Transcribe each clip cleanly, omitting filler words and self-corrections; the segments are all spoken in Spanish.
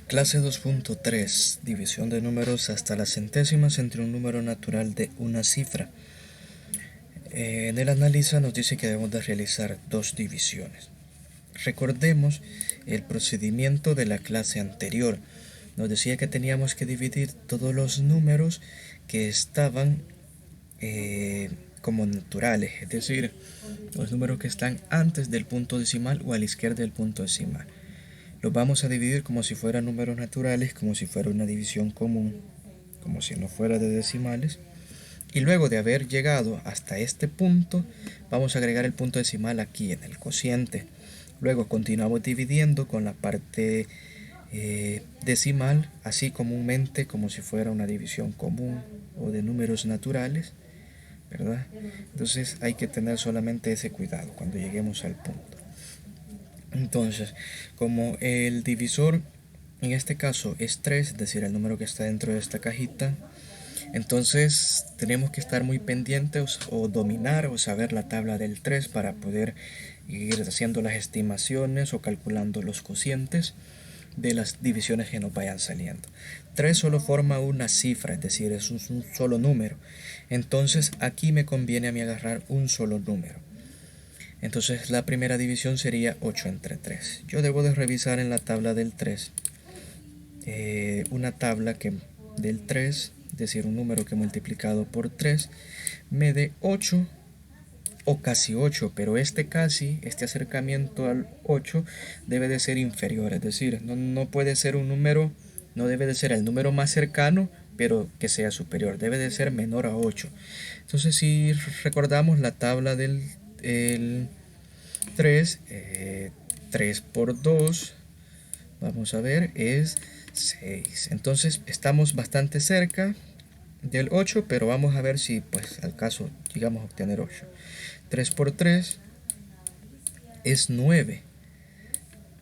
Clase 2.3. División de números hasta las centésimas entre un número natural de una cifra. En el análisis nos dice que debemos de realizar dos divisiones. Recordemos el procedimiento de la clase anterior. Nos decía que teníamos que dividir todos los números que estaban como naturales, es decir, los números que están antes del punto decimal o a la izquierda del punto decimal. Los vamos a dividir como si fueran números naturales, como si fuera una división común, como si no fuera de decimales. Y luego de haber llegado hasta este punto, vamos a agregar el punto decimal aquí en el cociente. Luego continuamos dividiendo con la parte decimal, así comúnmente como si fuera una división común o de números naturales, ¿verdad? Entonces hay que tener solamente ese cuidado cuando lleguemos al punto. Entonces, como el divisor en este caso es 3, es decir, el número que está dentro de esta cajita, entonces tenemos que estar muy pendientes o dominar o saber la tabla del 3 para poder ir haciendo las estimaciones o calculando los cocientes de las divisiones que nos vayan saliendo. 3 solo forma una cifra, es decir, es un solo número. Entonces aquí me conviene a mí agarrar un solo número. Entonces la primera división sería 8 entre 3. Yo debo de revisar en la tabla del 3 una tabla que del 3, es decir, un número que multiplicado por 3 me dé 8 o casi 8, pero este acercamiento al 8 debe de ser inferior, es decir, no puede ser un número, no debe de ser el número más cercano, pero que sea superior, debe de ser menor a 8. Entonces si recordamos la tabla del 3, 3 por 2, vamos a ver, es 6. Entonces estamos bastante cerca del 8, pero vamos a ver si pues al caso llegamos a obtener 8. 3 por 3 es 9.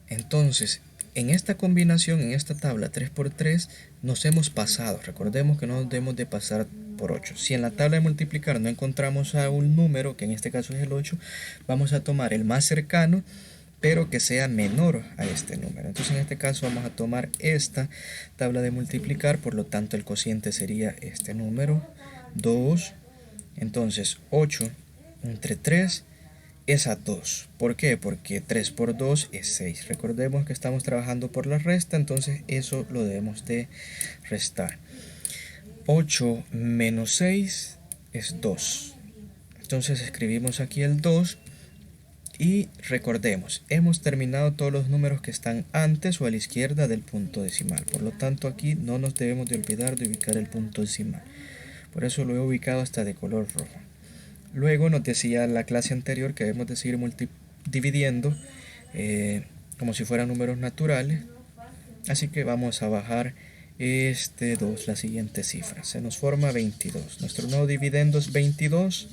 Entonces, en esta combinación, en esta tabla 3 por 3, nos hemos pasado. Recordemos que no nos debemos de pasar por 8. Si en la tabla de multiplicar no encontramos a un número, que en este caso es el 8, vamos a tomar el más cercano, pero que sea menor a este número. Entonces en este caso vamos a tomar esta tabla de multiplicar, por lo tanto el cociente sería este número, 2. Entonces 8 entre 3 es a 2. ¿Por qué? Porque 3 por 2 es 6. Recordemos que estamos trabajando por la resta, entonces eso lo debemos de restar. 8 menos 6 es 2. Entonces escribimos aquí el 2 y recordemos, hemos terminado todos los números que están antes o a la izquierda del punto decimal. Por lo tanto aquí no nos debemos de olvidar de ubicar el punto decimal. Por eso lo he ubicado hasta de color rojo. Luego nos decía la clase anterior que debemos de seguir dividiendo como si fueran números naturales. Así que vamos a bajar este 2, la siguiente cifra. Se nos forma 22. Nuestro nuevo dividendo es 22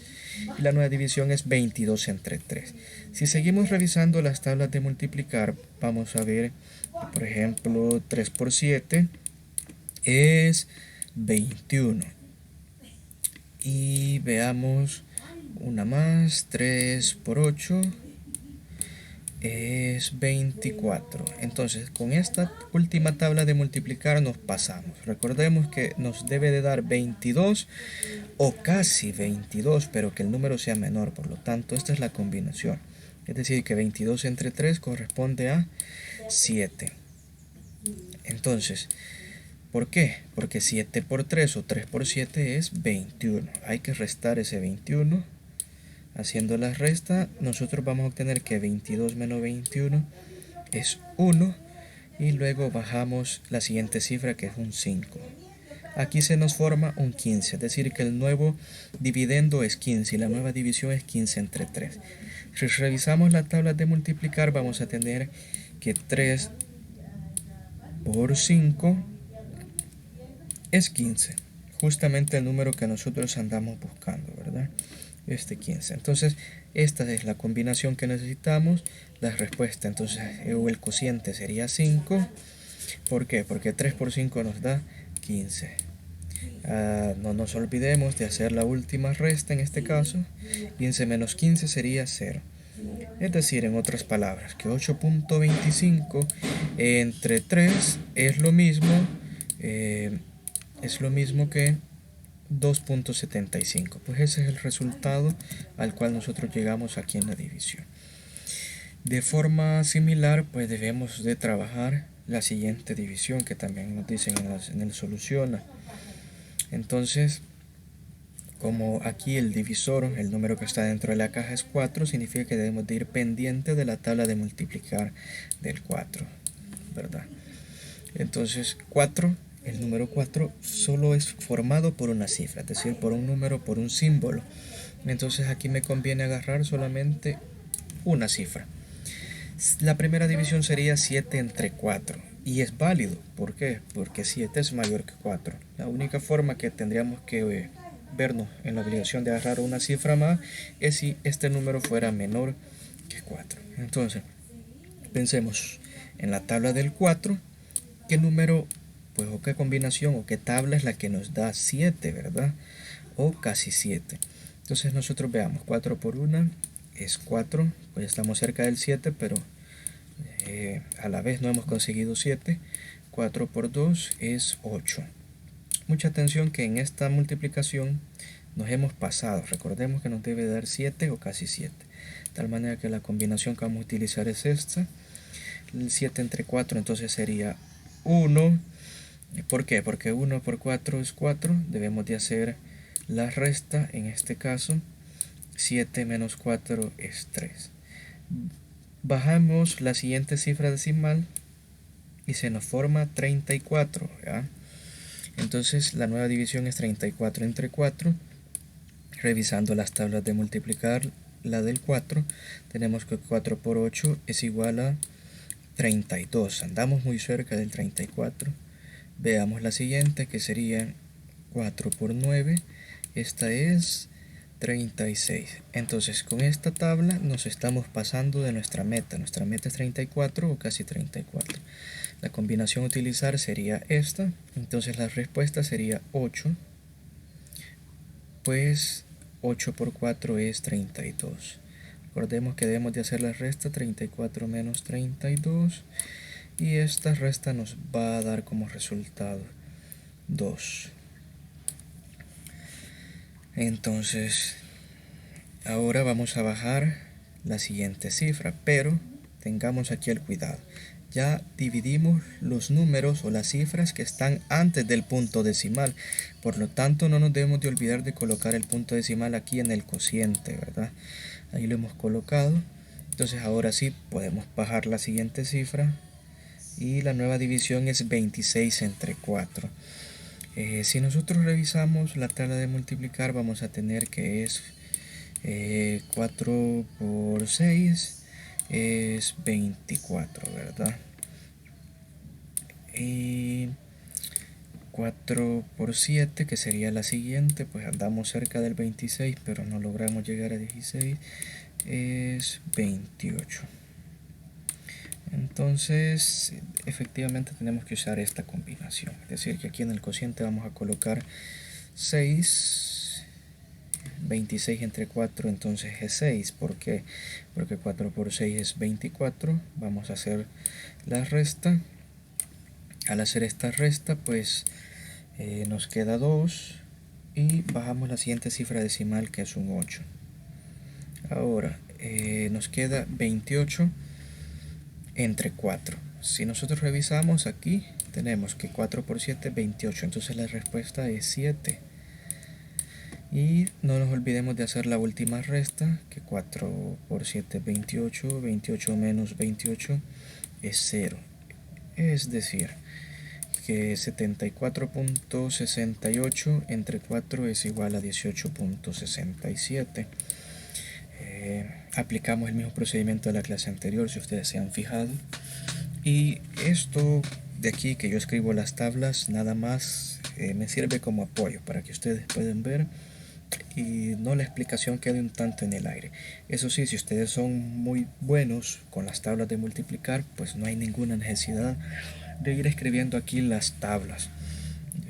y la nueva división es 22 entre 3. Si seguimos revisando las tablas de multiplicar, vamos a ver, por ejemplo, 3 por 7 es 21. Y veamos una más, 3 por 8 es 24. Entonces con esta última tabla de multiplicar nos pasamos. Recordemos que nos debe de dar 22 o casi 22, pero que el número sea menor. Por lo tanto esta es la combinación, es decir que 22 entre 3 corresponde a 7. Entonces, ¿por qué? Porque 7 por 3 o 3 por 7 es 21. Hay que restar ese 21. Haciendo la resta, nosotros vamos a obtener que 22 menos 21 es 1. Y luego bajamos la siguiente cifra, que es un 5. Aquí se nos forma un 15, es decir que el nuevo dividendo es 15 y la nueva división es 15 entre 3. Si revisamos la tabla de multiplicar, vamos a tener que 3 por 5 es 15. Justamente el número que nosotros andamos buscando, ¿verdad? Este 15. Entonces esta es la combinación que necesitamos. La respuesta entonces o el cociente sería 5. ¿Por qué? Porque 3 por 5 nos da 15. No nos olvidemos de hacer la última resta en este caso. 15 menos 15 sería 0. Es decir, en otras palabras, que 8.25 entre 3 es lo mismo que 2.75. Pues ese es el resultado al cual nosotros llegamos aquí en la división. De forma similar, pues debemos de trabajar la siguiente división que también nos dicen en el soluciona. Entonces, como aquí el divisor, el número que está dentro de la caja es 4, significa que debemos de ir pendiente de la tabla de multiplicar del 4, ¿verdad? Entonces 4, el número 4 solo es formado por una cifra, es decir, por un número, por un símbolo. Entonces aquí me conviene agarrar solamente una cifra. La primera división sería 7 entre 4 y es válido. ¿Por qué? Porque 7 es mayor que 4. La única forma que tendríamos que vernos en la obligación de agarrar una cifra más es si este número fuera menor que 4. Entonces, pensemos en la tabla del 4, ¿qué número, pues, o qué combinación o qué tabla es la que nos da 7, ¿verdad? O casi 7. Entonces nosotros veamos, 4 por 1 es 4, pues estamos cerca del 7, pero a la vez no hemos conseguido 7. 4 por 2 es 8. Mucha atención que en esta multiplicación nos hemos pasado. Recordemos que nos debe dar 7 o casi 7. De tal manera que la combinación que vamos a utilizar es esta. El 7 entre 4 entonces sería 1. ¿Por qué? Porque 1 por 4 es 4. Debemos de hacer la resta. En este caso, 7 menos 4 es 3. Bajamos la siguiente cifra decimal y se nos forma 34, ¿verdad? Entonces la nueva división es 34 entre 4. Revisando las tablas de multiplicar la del 4, tenemos que 4 por 8 es igual a 32. Andamos muy cerca del 34. Veamos la siguiente, que sería 4 por 9. Esta es 36. Entonces con esta tabla nos estamos pasando de nuestra meta. Nuestra meta es 34 o casi 34. La combinación a utilizar sería esta. Entonces la respuesta sería 8. Pues 8 por 4 es 32. Recordemos que debemos de hacer la resta, 34 menos 32. Y esta resta nos va a dar como resultado 2. Entonces, ahora vamos a bajar la siguiente cifra, pero tengamos aquí el cuidado. Ya dividimos los números o las cifras que están antes del punto decimal. Por lo tanto, no nos debemos de olvidar de colocar el punto decimal aquí en el cociente, ¿verdad? Ahí lo hemos colocado. Entonces ahora sí podemos bajar la siguiente cifra. Y la nueva división es 26 entre 4. Si nosotros revisamos la tabla de multiplicar, vamos a tener que es 4 por 6 es 24, ¿verdad? Y 4 por 7, que sería la siguiente, pues andamos cerca del 26, pero no logramos llegar a 16, es 28. Entonces, efectivamente tenemos que usar esta combinación. Es decir, que aquí en el cociente vamos a colocar 6, 26 entre 4, entonces es 6. ¿Por qué? Porque 4 por 6 es 24. Vamos a hacer la resta. Al hacer esta resta, pues nos queda 2 y bajamos la siguiente cifra decimal, que es un 8. Ahora nos queda 28 entre 4. Si nosotros revisamos aquí, tenemos que 4 por 7 es 28, entonces la respuesta es 7. Y no nos olvidemos de hacer la última resta, que 4 por 7 es 28, 28 menos 28 es 0. Es decir, que 74.68 entre 4 es igual a 18.67. Aplicamos el mismo procedimiento de la clase anterior, si ustedes se han fijado. Y esto de aquí que yo escribo las tablas, nada más me sirve como apoyo para que ustedes puedan ver y no la explicación quede un tanto en el aire. Eso sí, si ustedes son muy buenos con las tablas de multiplicar, pues no hay ninguna necesidad de ir escribiendo aquí las tablas,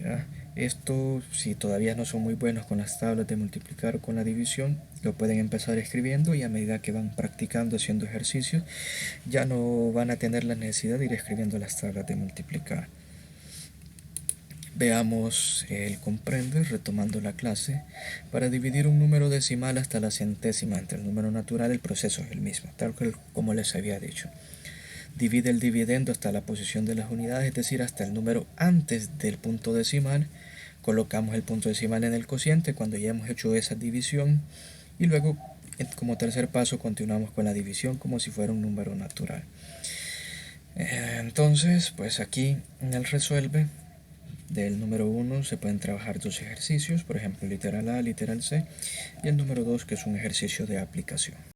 ¿ya? Esto, si todavía no son muy buenos con las tablas de multiplicar o con la división, Lo pueden empezar escribiendo y a medida que van practicando haciendo ejercicios, ya no van a tener la necesidad de ir escribiendo las tablas de multiplicar. Veamos el comprende, retomando la clase. Para dividir un número decimal hasta la centésima entre el número natural, el proceso es el mismo, tal como les había dicho. Divide el dividendo hasta la posición de las unidades, es decir, hasta el número antes del punto decimal. Colocamos el punto decimal en el cociente cuando ya hemos hecho esa división y luego, como tercer paso, continuamos con la división como si fuera un número natural. Entonces, pues aquí en el resuelve del número 1 se pueden trabajar dos ejercicios, por ejemplo literal A, literal C, y el número 2 que es un ejercicio de aplicación.